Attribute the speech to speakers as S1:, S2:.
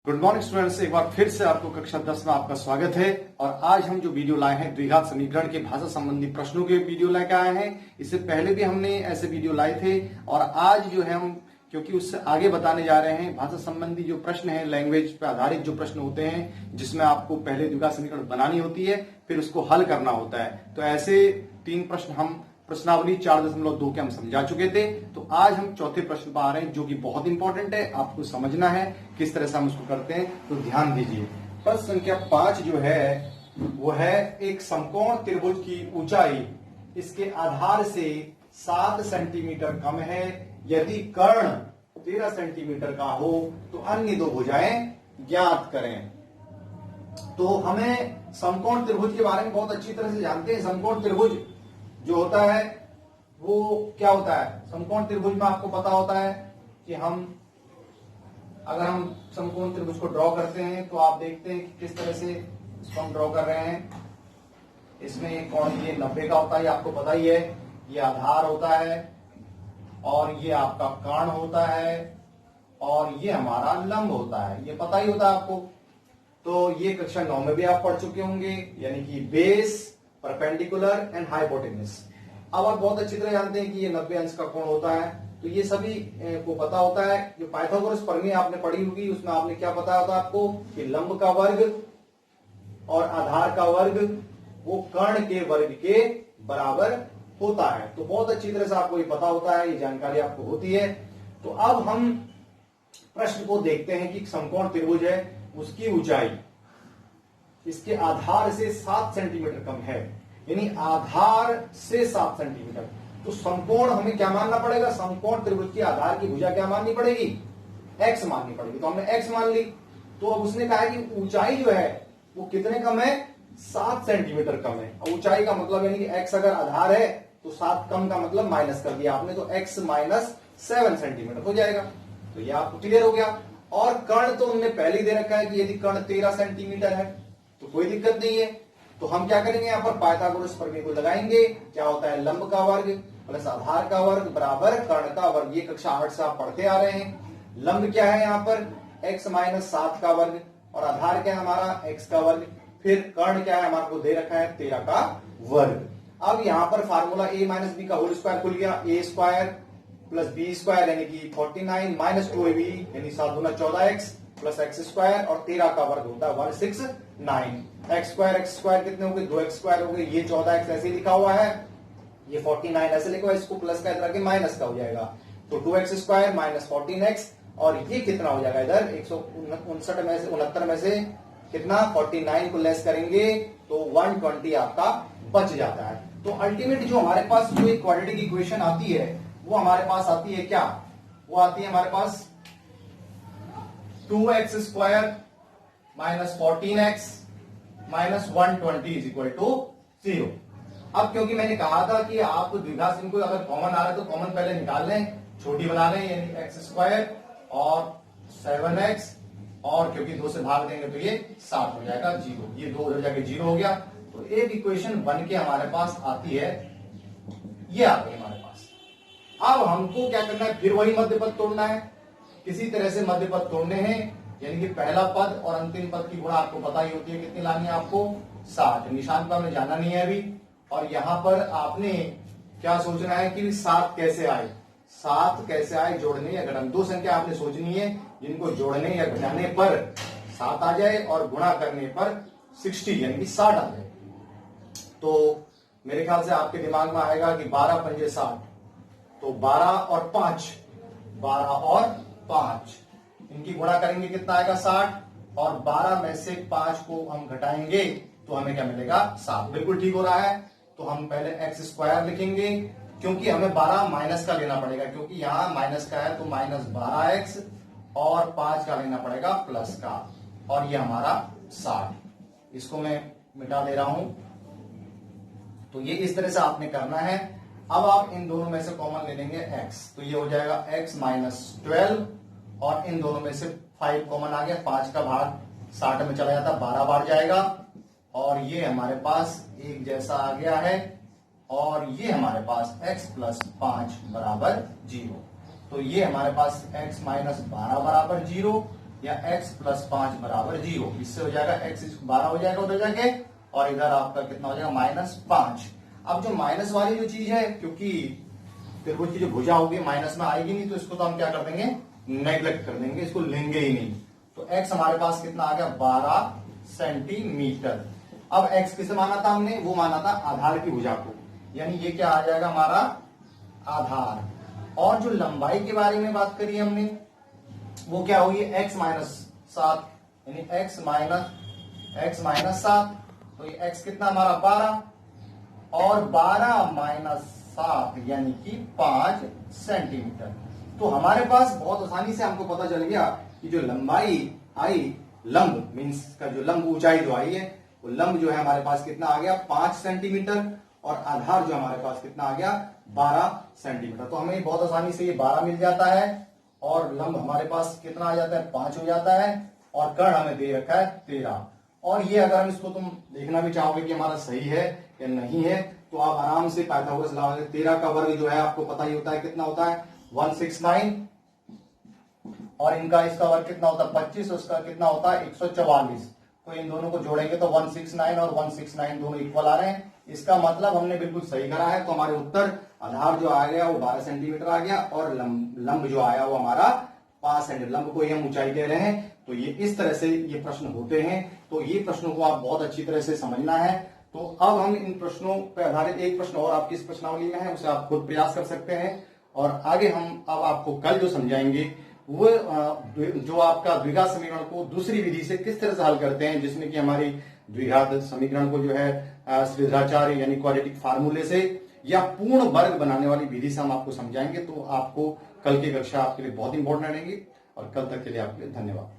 S1: Good morning students, एक बार फिर से आपको कक्षा 10 में आपका स्वागत है। और आज हम जो वीडियो लाए हैं द्विघात समीकरण के भाषा संबंधी प्रश्नों के वीडियो लेकर आए हैं। इससे पहले भी हमने ऐसे वीडियो लाए थे और आज जो है हम क्योंकि उससे आगे बताने जा रहे हैं भाषा संबंधी जो प्रश्न है, लैंग्वेज पे आधारित जो प्रश्न होते हैं जिसमें आपको पहले द्विघात समीकरण बनानी होती है फिर उसको हल करना होता है। तो ऐसे 3 प्रश्न हम प्रश्नावली 4.2 के हम समझा चुके थे। तो आज हम चौथे प्रश्न पर आ रहे हैं जो कि बहुत इंपॉर्टेंट है, आपको समझना है किस तरह से हम उसको करते हैं। तो ध्यान दीजिए, प्रश्न संख्या 5 जो है वो है एक समकोण त्रिभुज की ऊंचाई इसके आधार से 7 सेंटीमीटर कम है। यदि कर्ण 13 सेंटीमीटर का हो तो अन्य 2 भुजाएं ज्ञात करें। तो हमें समकोण त्रिभुज के बारे में बहुत अच्छी तरह से जानते हैं। समकोण त्रिभुज जो होता है वो क्या होता है? समकोण त्रिभुज में आपको पता होता है कि अगर हम समकोण त्रिभुज को ड्रॉ करते हैं तो आप देखते हैं कि किस तरह से इसको हम ड्रॉ कर रहे हैं। इसमें एक कोण ये 90 का होता है, आपको पता ही है। ये आधार होता है और ये आपका कर्ण होता है और ये हमारा लंब होता है, ये पता ही होता है आपको। तो ये कक्षा 9 में भी आप पढ़ चुके होंगे, यानी कि बेस, परपेंडिकुलर एंड हाइपोटेन्यूज। अब आप बहुत अच्छी तरह जानते हैं कि ये 90 अंश का कोण होता है। तो ये सभी को पता होता है। जो पाइथागोरस प्रमेय आपने पढ़ी होगी उसमें आपने क्या पता होता है आपको कि लंब का वर्ग और आधार का वर्ग वो कर्ण के वर्ग के बराबर होता है। तो बहुत अच्छी तरह से आपको ये पता होता है, ये जानकारी आपको होती है। तो अब हम प्रश्न को देखते हैं कि समकोण त्रिभुज है उसकी ऊंचाई इसके आधार से 7 सेंटीमीटर कम है, यानी आधार से 7 सेंटीमीटर। तो समकोण हमें क्या मानना पड़ेगा? समकोण त्रिभुज की आधार की भुजा क्या माननी पड़ेगी? x माननी पड़ेगी। तो हमने x मान ली। तो अब उसने कहा है कि ऊंचाई जो है वो कितने कम है? 7 सेंटीमीटर कम है। ऊंचाई का मतलब यानी कि x अगर आधार है तो 7 कम का मतलब माइनस कर दिया आपने, तो x माइनस 7 सेंटीमीटर हो जाएगा। तो ये आपको क्लियर हो गया। और कर्ण तो उन्होंने पहले ही दे रखा है कि यदि कर्ण 13 सेंटीमीटर है तो कोई दिक्कत नहीं है। तो हम क्या करेंगे, यहां पर पाइथागोरस प्रमेय को लगाएंगे। क्या होता है? लंब का वर्ग प्लस आधार का वर्ग बराबर कर्ण का वर्ग। ये कक्षा 8 से आप पढ़ते आ रहे हैं। लंब क्या है यहाँ पर? x माइनस 7 का वर्ग और आधार क्या है हमारा? x का वर्ग। फिर कर्ण क्या है हमारे को दे रखा है? 13 का वर्ग। अब यहाँ पर फार्मूला a माइनस बी का होल स्क्वायर खुल गया। a square plus B square यानी कि 49 माइनस 2ab यानी 7 गुना 14x प्लस एक्स स्क्वायर और 13 का वर्ग होता है 169। एक्स स्क्वायर कितने हो गए? 2x स्क्वायर हो गए। ये 14x ऐसे लिखा हुआ है, ये 49 ऐसे लिखा हुआ है, इसको प्लस का इधर के माइनस का हो जाएगा। तो 2x स्क्वायर माइनस 14x और ये कितना हो जाएगा इधर 159 में से 69 में से कितना 49 को लेस करेंगे तो 120 आपका बच जाता है। तो अल्टीमेट जो हमारे पास जो एक क्वाड्रेटिक इक्वेशन आती है वो हमारे पास आती है क्या? वो आती है हमारे पास 2x square minus 14x minus 120 is equal to 0। अब क्योंकि मैंने कहा था कि आप द्विघात को अगर कॉमन आ रहा है तो कॉमन पहले निकाल लें, छोटी बना लें, यानी x स्क्वायर और 7x और क्योंकि 2 से भाग देंगे तो ये 7 हो जाएगा 0। ये 2 उधर जाके 0 हो गया। तो एक इक्वेशन बन के हमारे पास आती है, ये आ गई हमारे पास। अब हमको क्या करना है? फिर वही मध्य पद तोड़ना है। किसी तरह से मध्य पद तोड़ने हैं, यानी कि पहला पद और अंतिम पद की गुणा आपको पता ही होती है कितनी लानी है आपको? 60। निशान पर हमें जाना नहीं है अभी। और यहां पर आपने क्या सोचना है कि 7 कैसे आए? 7 कैसे आए जोड़ने या घटाने? 2 संख्या आपने सोचनी है जिनको जोड़ने या घटाने पर 7 आ जाए और गुणा करने पर 60 यानी कि 60 आ जाए। तो मेरे ख्याल से आपके दिमाग में आएगा कि 12 पंजे 60, तो 12 और 5, 12 और 5 इनकी गुणा करेंगे कितना आएगा? 60। और 12 में से 5 को हम घटाएंगे तो हमें क्या मिलेगा? 7। बिल्कुल ठीक हो रहा है। तो हम पहले एक्स स्क्वायर लिखेंगे क्योंकि हमें 12 माइनस का लेना पड़ेगा, क्योंकि यहां माइनस का है तो माइनस 12x और 5 का लेना पड़ेगा प्लस का, और ये हमारा 60। इसको मैं मिटा दे रहा हूं। तो ये इस तरह से आपने करना है। अब आप इन दोनों में से कॉमन ले लेंगे x, तो ये हो जाएगा x माइनस 12 और इन दोनों में से 5 कॉमन आ गया। 5 का भाग 60 में चला जाता, 12 बार जाएगा और ये हमारे पास एक जैसा आ गया है और ये हमारे पास x प्लस 5 बराबर 0। तो ये हमारे पास x माइनस 12 बराबर 0 या x प्लस 5 बराबर 0। इससे हो जाएगा x 12 हो जाएगा उधर जाके, और इधर आपका कितना हो जाएगा -5। अब जो माइनस वाली जो चीज है, क्योंकि त्रिभुज की जो भुजा होगी माइनस में आएगी नहीं, तो इसको तो हम क्या कर देंगे, नेग्लेक्ट कर देंगे, इसको लेंगे ही नहीं। तो x हमारे पास कितना आ गया 12 सेंटीमीटर। अब x किसे माना था हमने, वो माना था आधार की भुजा को, यानी ये क्या आ जाएगा हमारा आधार। और जो लंबाई के बारे में बात करी हमने, वो क्या होगी x -7, यानी x माइनस 7, तो ये x कितना हमारा 12, और 12 - 7 यानी कि 5 सेंटीमीटर। तो हमारे पास बहुत आसानी से हमको पता चल गया कि जो लंबाई आई, लंब मीन्स का जो लंब ऊंचाई जो आई है, वो लंब जो है हमारे पास कितना आ गया 5 सेंटीमीटर, और आधार जो हमारे पास कितना आ गया 12 सेंटीमीटर। तो हमें बहुत आसानी से ये 12 मिल जाता है, और लंब हमारे पास कितना आ जाता है 5 हो जाता है, और कर्ण हमें दे रखा है 13। और ये अगर हम इसको तुम देखना भी चाहोगे कि हमारा सही है या नहीं है, तो आप आराम से पाइथागोरस लगाओगे। 13 का वर्ग जो है आपको पता ही होता है कितना होता है 169, और इनका इसका वर्ग कितना होता है 25, उसका कितना होता है 144। तो इन दोनों को जोड़ेंगे तो 169 और 169 दोनों इक्वल आ रहे हैं। इसका मतलब हमने बिल्कुल सही करा है। तो हमारे उत्तर आधार जो आ गया वो 12 सेंटीमीटर आ गया, और लंब जो आया वो हमारा 5 सेंटीमीटर। लंब को ही हम ऊंचाई कह रहे हैं। तो ये इस तरह से ये प्रश्न होते हैं। तो ये प्रश्नों को आप बहुत अच्छी तरह से समझना है। तो अब हम इन प्रश्नों पर आधारित एक प्रश्न और आपकी इस प्रश्नावली में है, उसे आप खुद प्रयास कर सकते हैं। और आगे हम अब आपको कल जो समझाएंगे वो जो आपका द्विघात समीकरण को दूसरी विधि से किस तरह से हल करते हैं, जिसमें कि हमारी द्विघात समीकरण को जो है श्रीधराचार्य यानी क्वाड्रेटिक फार्मूले से या पूर्ण वर्ग बनाने वाली विधि से हम आपको समझाएंगे। तो आपको कल की कक्षा आपके लिए बहुत इंपॉर्टेंट रहेगी। और कल तक के लिए आपके लिए धन्यवाद।